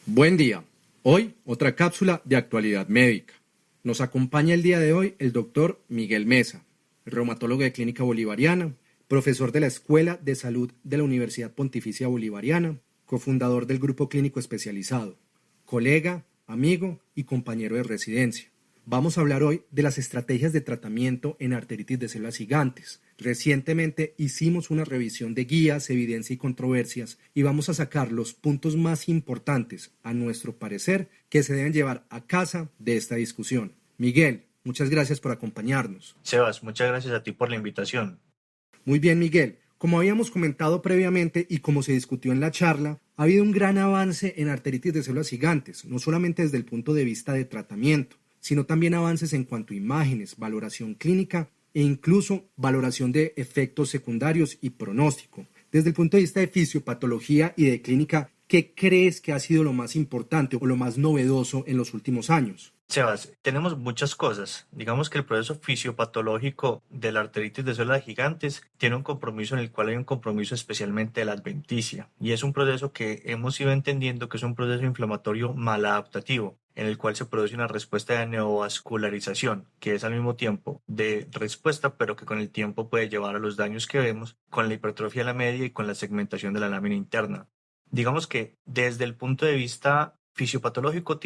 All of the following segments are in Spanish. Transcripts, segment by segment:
Buen día. Hoy otra cápsula de actualidad médica. Nos acompaña el día de hoy el doctor Miguel Mesa, reumatólogo de Clínica Bolivariana, profesor de la Escuela de Salud de la Universidad Pontificia Bolivariana, cofundador del Grupo Clínico Especializado, colega, amigo y compañero de residencia. Vamos a hablar hoy de las estrategias de tratamiento en arteritis de células gigantes. Recientemente hicimos una revisión de guías, evidencia y controversias y vamos a sacar los puntos más importantes, a nuestro parecer, que se deben llevar a casa de esta discusión. Miguel, muchas gracias por acompañarnos. Sebas, muchas gracias a ti por la invitación. Muy bien, Miguel. Como habíamos comentado previamente y como se discutió en la charla, ha habido un gran avance en arteritis de células gigantes, no solamente desde el punto de vista de tratamiento, sino también avances en cuanto a imágenes, valoración clínica e incluso valoración de efectos secundarios y pronóstico. Desde el punto de vista de fisiopatología y de clínica, ¿qué crees que ha sido lo más importante o lo más novedoso en los últimos años? Sebas, tenemos muchas cosas. Digamos que el proceso fisiopatológico de la arteritis de células gigantes tiene un compromiso en el cual hay un compromiso especialmente de la adventicia. Y es un proceso que hemos ido entendiendo que es un proceso inflamatorio maladaptativo, en el cual se produce una respuesta de neovascularización, que es al mismo tiempo de respuesta, pero que con el tiempo puede llevar a los daños que vemos con la hipertrofia de la media y con la segmentación de la lámina interna. Digamos que desde el punto de vista fisiopatológico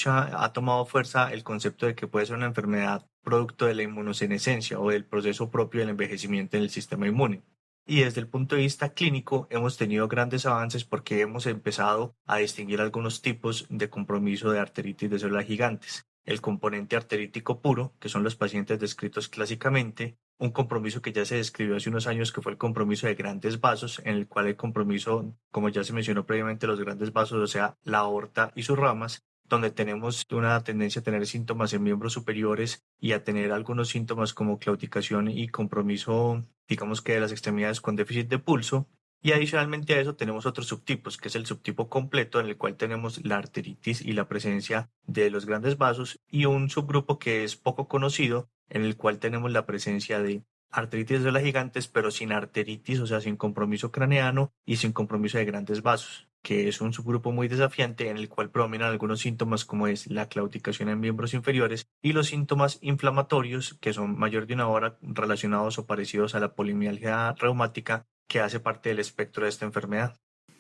ha tomado fuerza el concepto de que puede ser una enfermedad producto de la inmunosenescencia o del proceso propio del envejecimiento en el sistema inmune. Y desde el punto de vista clínico hemos tenido grandes avances porque hemos empezado a distinguir algunos tipos de compromiso de arteritis de células gigantes. El componente arterítico puro, que son los pacientes descritos clásicamente, un compromiso que ya se describió hace unos años, que fue el compromiso de grandes vasos, en el cual el compromiso, como ya se mencionó previamente, los grandes vasos, o sea, la aorta y sus ramas, donde tenemos una tendencia a tener síntomas en miembros superiores y a tener algunos síntomas como claudicación y compromiso, digamos que de las extremidades con déficit de pulso. Y adicionalmente a eso tenemos otros subtipos, que es el subtipo completo, en el cual tenemos la arteritis y la presencia de los grandes vasos, y un subgrupo que es poco conocido, en el cual tenemos la presencia de arteritis de las gigantes, pero sin arteritis, o sea, sin compromiso craneano y sin compromiso de grandes vasos, que es un subgrupo muy desafiante en el cual predominan algunos síntomas como es la claudicación en miembros inferiores y los síntomas inflamatorios, que son mayor de una hora, relacionados o parecidos a la polimialgia reumática, que hace parte del espectro de esta enfermedad.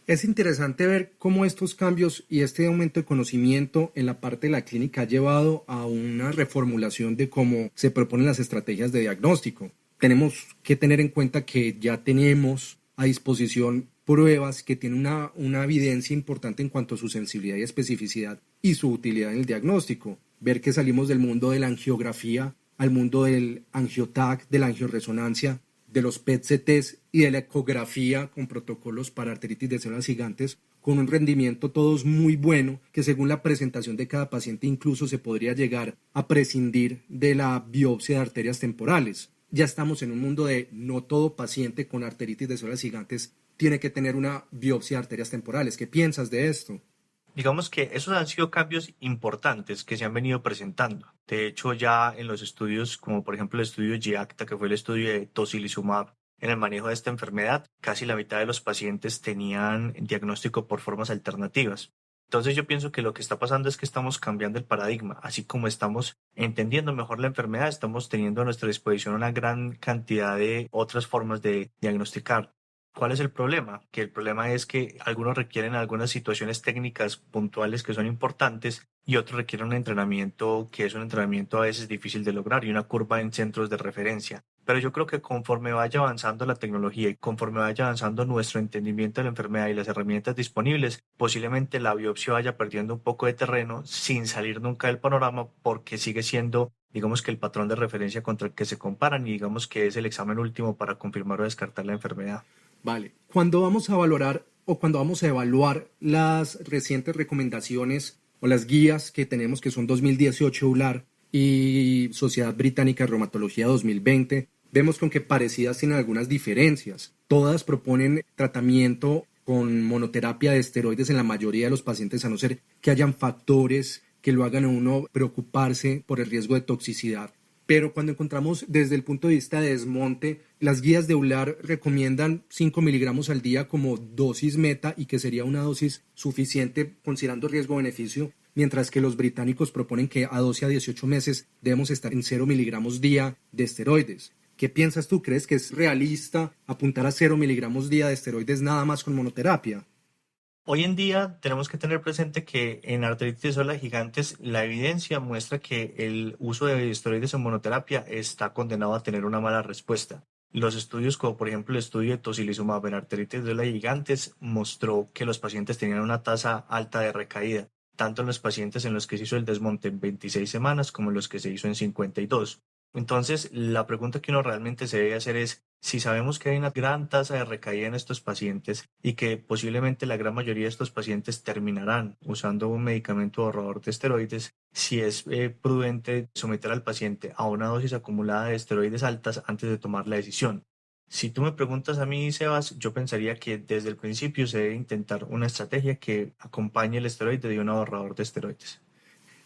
Es interesante ver cómo estos cambios y este aumento de conocimiento en la parte de la clínica ha llevado a una reformulación de cómo se proponen las estrategias de diagnóstico. Tenemos que tener en cuenta que ya tenemos a disposición pruebas que tienen una evidencia importante en cuanto a su sensibilidad y especificidad y su utilidad en el diagnóstico. Ver que salimos del mundo de la angiografía al mundo del angioTAC, de la angioresonancia, de los PET-CTs y de la ecografía con protocolos para arteritis de células gigantes, con un rendimiento todos muy bueno, que según la presentación de cada paciente incluso se podría llegar a prescindir de la biopsia de arterias temporales. Ya estamos en un mundo de no todo paciente con arteritis de células gigantes tiene que tener una biopsia de arterias temporales. ¿Qué piensas de esto? Digamos que esos han sido cambios importantes que se han venido presentando. De hecho, ya en los estudios, como por ejemplo el estudio GIACTA, que fue el estudio de tocilizumab en el manejo de esta enfermedad, casi la mitad de los pacientes tenían diagnóstico por formas alternativas. Entonces yo pienso que lo que está pasando es que estamos cambiando el paradigma, así como estamos entendiendo mejor la enfermedad, estamos teniendo a nuestra disposición una gran cantidad de otras formas de diagnosticar. ¿Cuál es el problema? Que el problema es que algunos requieren algunas situaciones técnicas puntuales que son importantes y otros requieren un entrenamiento que es un entrenamiento a veces difícil de lograr y una curva en centros de referencia. Pero yo creo que conforme vaya avanzando la tecnología y conforme vaya avanzando nuestro entendimiento de la enfermedad y las herramientas disponibles, posiblemente la biopsia vaya perdiendo un poco de terreno sin salir nunca del panorama porque sigue siendo, digamos que el patrón de referencia contra el que se comparan y digamos que es el examen último para confirmar o descartar la enfermedad. Vale. Cuando vamos a valorar o cuando vamos a evaluar las recientes recomendaciones o las guías que tenemos, que son 2018 EULAR y Sociedad Británica de Reumatología 2020, vemos con que parecidas tienen algunas diferencias. Todas proponen tratamiento con monoterapia de esteroides en la mayoría de los pacientes, a no ser que hayan factores que lo hagan a uno preocuparse por el riesgo de toxicidad. Pero cuando encontramos desde el punto de vista de desmonte, las guías de EULAR recomiendan 5 miligramos al día como dosis meta y que sería una dosis suficiente considerando riesgo-beneficio, mientras que los británicos proponen que a 12 a 18 meses debemos estar en 0 miligramos día de esteroides. ¿Qué piensas tú? ¿Crees que es realista apuntar a 0 miligramos día de esteroides nada más con monoterapia? Hoy en día tenemos que tener presente que en artritis de células gigantes la evidencia muestra que el uso de esteroides en monoterapia está condenado a tener una mala respuesta. Los estudios, como por ejemplo el estudio de tocilizumab en artritis de células gigantes, mostró que los pacientes tenían una tasa alta de recaída, tanto en los pacientes en los que se hizo el desmonte en 26 semanas como en los que se hizo en 52. Entonces, la pregunta que uno realmente se debe hacer es, si sabemos que hay una gran tasa de recaída en estos pacientes y que posiblemente la gran mayoría de estos pacientes terminarán usando un medicamento ahorrador de esteroides, si es prudente someter al paciente a una dosis acumulada de esteroides altas antes de tomar la decisión. Si tú me preguntas a mí, Sebas, yo pensaría que desde el principio se debe intentar una estrategia que acompañe el esteroide de un ahorrador de esteroides.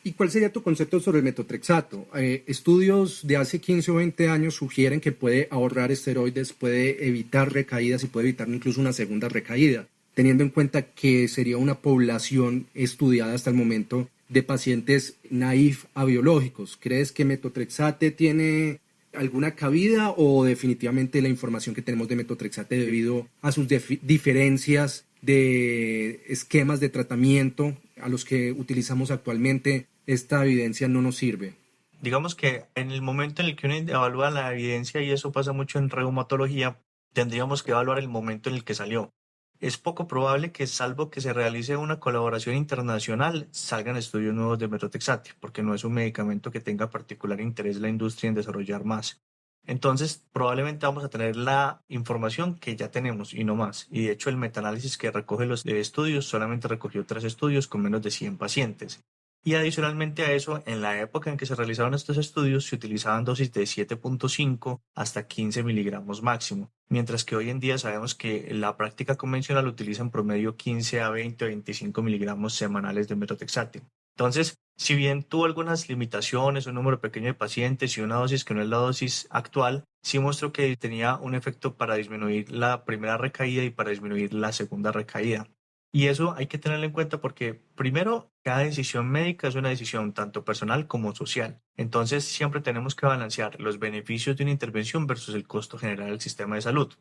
¿Y cuál sería tu concepto sobre el metotrexato? Estudios de hace 15 o 20 años sugieren que puede ahorrar esteroides, puede evitar recaídas y puede evitar incluso una segunda recaída, teniendo en cuenta que sería una población estudiada hasta el momento de pacientes naif a biológicos. ¿Crees que metotrexate tiene alguna cabida o definitivamente la información que tenemos de metotrexate debido a sus diferencias de esquemas de tratamiento a los que utilizamos actualmente, esta evidencia no nos sirve? Digamos que en el momento en el que uno evalúa la evidencia, y eso pasa mucho en reumatología, tendríamos que evaluar el momento en el que salió. Es poco probable que, salvo que se realice una colaboración internacional, salgan estudios nuevos de metotrexate, porque no es un medicamento que tenga particular interés la industria en desarrollar más. Entonces, probablemente vamos a tener la información que ya tenemos y no más. Y de hecho, el metaanálisis que recoge los estudios solamente recogió 3 estudios con menos de 100 pacientes. Y adicionalmente a eso, en la época en que se realizaron estos estudios, se utilizaban dosis de 7.5 hasta 15 miligramos máximo, mientras que hoy en día sabemos que la práctica convencional utiliza en promedio 15 a 20 o 25 miligramos semanales de metotrexate. Entonces, si bien tuvo algunas limitaciones, un número pequeño de pacientes y una dosis que no es la dosis actual, sí mostró que tenía un efecto para disminuir la primera recaída y para disminuir la segunda recaída. Y eso hay que tenerlo en cuenta porque, primero, cada decisión médica es una decisión tanto personal como social. Entonces, siempre tenemos que balancear los beneficios de una intervención versus el costo general del sistema de salud.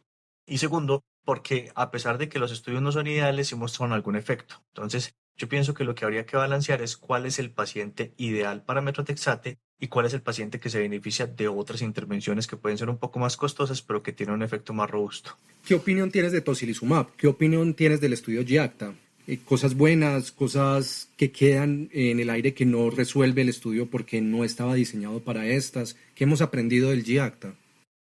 Y segundo, porque a pesar de que los estudios no son ideales, sí mostraron algún efecto. Entonces, yo pienso que lo que habría que balancear es cuál es el paciente ideal para metotrexate y cuál es el paciente que se beneficia de otras intervenciones que pueden ser un poco más costosas, pero que tienen un efecto más robusto. ¿Qué opinión tienes de tocilizumab? ¿Qué opinión tienes del estudio GIACTA? Cosas buenas, cosas que quedan en el aire que no resuelve el estudio porque no estaba diseñado para estas. ¿Qué hemos aprendido del GIACTA?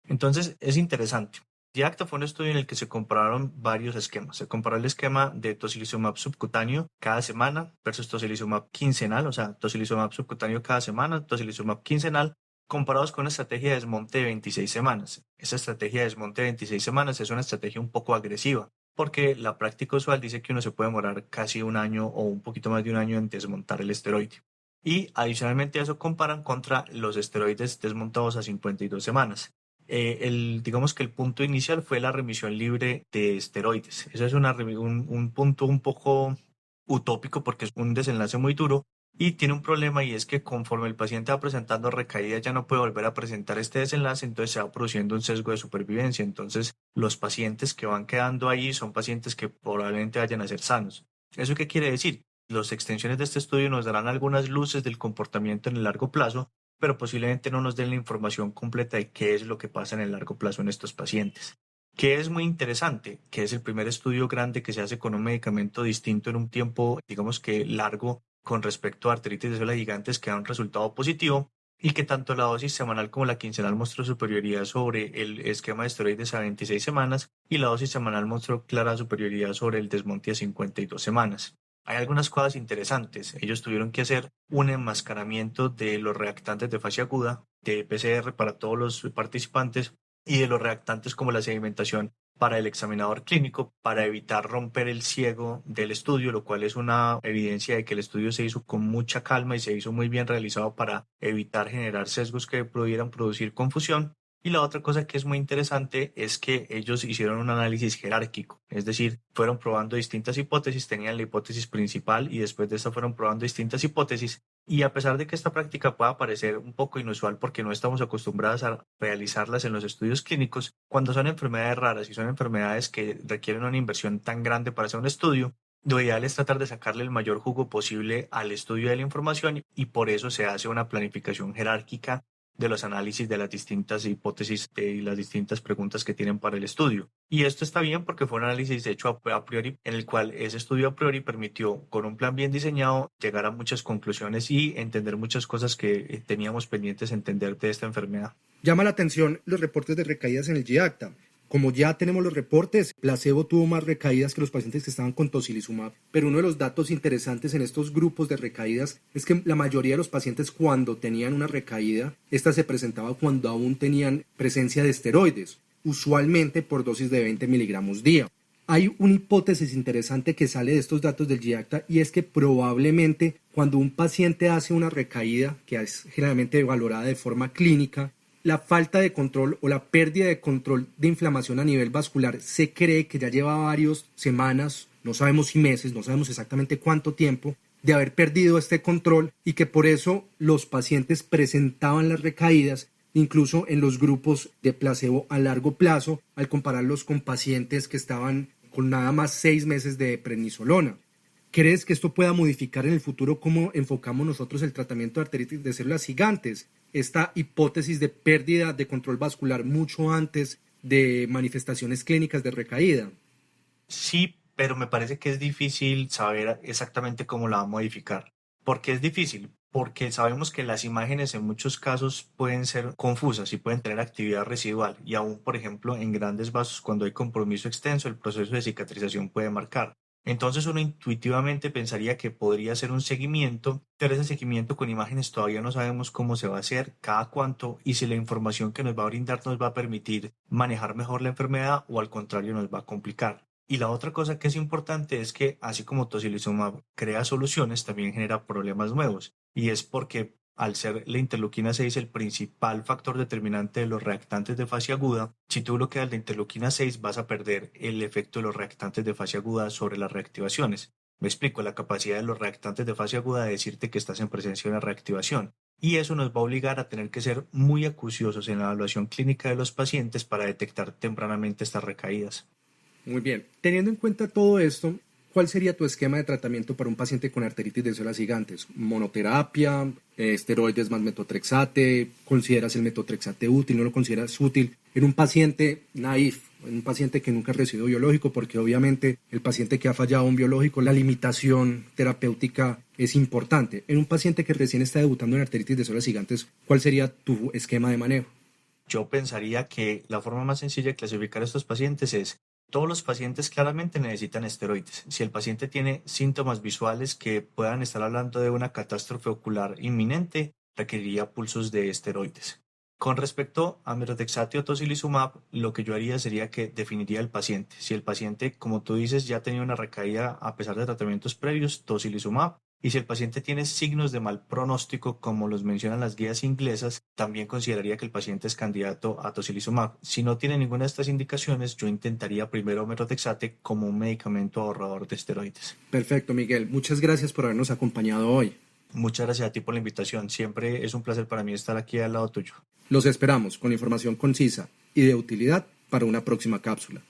Entonces, es interesante. GIACTA fue un estudio en el que se compararon varios esquemas. Se comparó el esquema de tocilizumab subcutáneo cada semana versus tocilizumab quincenal, o sea, tocilizumab subcutáneo cada semana, tocilizumab quincenal, comparados con una estrategia de desmonte de 26 semanas. Esa estrategia de desmonte de 26 semanas es una estrategia un poco agresiva, porque la práctica usual dice que uno se puede demorar casi un año o un poquito más de un año en desmontar el esteroide. Y adicionalmente a eso comparan contra los esteroides desmontados a 52 semanas. Digamos que el punto inicial fue la remisión libre de esteroides. Eso es un punto un poco utópico porque es un desenlace muy duro y tiene un problema, y es que conforme el paciente va presentando recaída ya no puede volver a presentar este desenlace, entonces se va produciendo un sesgo de supervivencia. Entonces los pacientes que van quedando ahí son pacientes que probablemente vayan a ser sanos. ¿Eso qué quiere decir? Las extensiones de este estudio nos darán algunas luces del comportamiento en el largo plazo, pero posiblemente no nos den la información completa de qué es lo que pasa en el largo plazo en estos pacientes. Que es muy interesante, que es el primer estudio grande que se hace con un medicamento distinto en un tiempo, digamos que largo, con respecto a artritis de células gigantes, que da un resultado positivo, y que tanto la dosis semanal como la quincenal mostró superioridad sobre el esquema de esteroides a 26 semanas, y la dosis semanal mostró clara superioridad sobre el desmonte a 52 semanas. Hay algunas cosas interesantes. Ellos tuvieron que hacer un enmascaramiento de los reactantes de fase aguda, de PCR para todos los participantes, y de los reactantes como la sedimentación para el examinador clínico para evitar romper el ciego del estudio, lo cual es una evidencia de que el estudio se hizo con mucha calma y se hizo muy bien realizado para evitar generar sesgos que pudieran producir confusión. Y la otra cosa que es muy interesante es que ellos hicieron un análisis jerárquico, es decir, fueron probando distintas hipótesis, tenían la hipótesis principal y después de esta fueron probando distintas hipótesis. Y a pesar de que esta práctica pueda parecer un poco inusual porque no estamos acostumbrados a realizarlas en los estudios clínicos, cuando son enfermedades raras y son enfermedades que requieren una inversión tan grande para hacer un estudio, lo ideal es tratar de sacarle el mayor jugo posible al estudio de la información y por eso se hace una planificación jerárquica de los análisis de las distintas hipótesis y las distintas preguntas que tienen para el estudio. Y esto está bien porque fue un análisis hecho a priori, en el cual ese estudio a priori permitió, con un plan bien diseñado, llegar a muchas conclusiones y entender muchas cosas que teníamos pendientes entender de esta enfermedad. Llama la atención los reportes de recaídas en el GIACTA. Como ya tenemos los reportes, placebo tuvo más recaídas que los pacientes que estaban con tocilizumab, pero uno de los datos interesantes en estos grupos de recaídas es que la mayoría de los pacientes cuando tenían una recaída, esta se presentaba cuando aún tenían presencia de esteroides, usualmente por dosis de 20 miligramos día. Hay una hipótesis interesante que sale de estos datos del GIACTA y es que probablemente cuando un paciente hace una recaída, que es generalmente valorada de forma clínica, la falta de control o la pérdida de control de inflamación a nivel vascular se cree que ya lleva varias semanas, no sabemos si meses, no sabemos exactamente cuánto tiempo, de haber perdido este control y que por eso los pacientes presentaban las recaídas, incluso en los grupos de placebo a largo plazo, al compararlos con pacientes que estaban con nada más 6 meses de prednisolona. ¿Crees que esto pueda modificar en el futuro cómo enfocamos nosotros el tratamiento de arteritis de células gigantes? Esta hipótesis de pérdida de control vascular mucho antes de manifestaciones clínicas de recaída. Sí, pero me parece que es difícil saber exactamente cómo la va a modificar. ¿Por qué es difícil? Porque sabemos que las imágenes en muchos casos pueden ser confusas y pueden tener actividad residual y aún, por ejemplo, en grandes vasos cuando hay compromiso extenso, el proceso de cicatrización puede marcar. Entonces uno intuitivamente pensaría que podría ser un seguimiento, pero ese seguimiento con imágenes todavía no sabemos cómo se va a hacer, cada cuánto y si la información que nos va a brindar nos va a permitir manejar mejor la enfermedad o al contrario nos va a complicar. Y la otra cosa que es importante es que así como tocilizumab crea soluciones, también genera problemas nuevos y es porque al ser la interleuquina 6 el principal factor determinante de los reactantes de fase aguda, si tú bloqueas la interleuquina 6 vas a perder el efecto de los reactantes de fase aguda sobre las reactivaciones. Me explico, la capacidad de los reactantes de fase aguda de decirte que estás en presencia de una reactivación. Y eso nos va a obligar a tener que ser muy acuciosos en la evaluación clínica de los pacientes para detectar tempranamente estas recaídas. Muy bien. Teniendo en cuenta todo esto, ¿cuál sería tu esquema de tratamiento para un paciente con arteritis de células gigantes? ¿Monoterapia, esteroides más metotrexate? ¿Consideras el metotrexate útil? ¿No lo consideras útil? En un paciente naif, en un paciente que nunca ha recibido biológico, porque obviamente el paciente que ha fallado un biológico, la limitación terapéutica es importante. En un paciente que recién está debutando en arteritis de células gigantes, ¿cuál sería tu esquema de manejo? Yo pensaría que la forma más sencilla de clasificar a estos pacientes es: todos los pacientes claramente necesitan esteroides. Si el paciente tiene síntomas visuales que puedan estar hablando de una catástrofe ocular inminente, requeriría pulsos de esteroides. Con respecto a metotrexate o tocilizumab, lo que yo haría sería que definiría el paciente. Si el paciente, como tú dices, ya tenía una recaída a pesar de tratamientos previos, tocilizumab. Y si el paciente tiene signos de mal pronóstico, como los mencionan las guías inglesas, también consideraría que el paciente es candidato a tocilizumab. Si no tiene ninguna de estas indicaciones, yo intentaría primero metotrexate como un medicamento ahorrador de esteroides. Perfecto, Miguel. Muchas gracias por habernos acompañado hoy. Muchas gracias a ti por la invitación. Siempre es un placer para mí estar aquí al lado tuyo. Los esperamos con información concisa y de utilidad para una próxima cápsula.